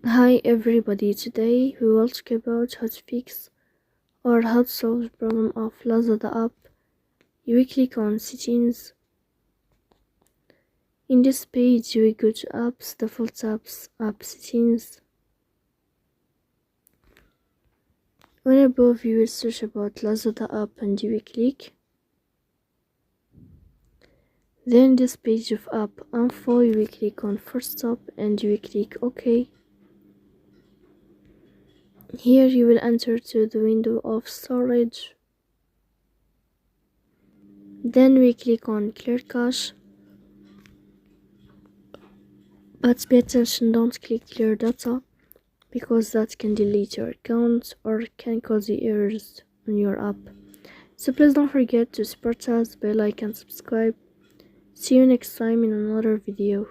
Hi everybody, today we will talk about how to fix or how to solve the problem of Lazada app. You will click on settings. In this page you will go to apps, default apps, app settings. On above you will search about Lazada app and you will click. Then this page of app info you will click on first stop and you will click OK. Here you will enter to the window of storage. Then we click on clear cache. But pay attention, don't click clear data because that can delete your account or can cause you errors on your app. So please don't forget to support us by like and subscribe. See you next time in another video.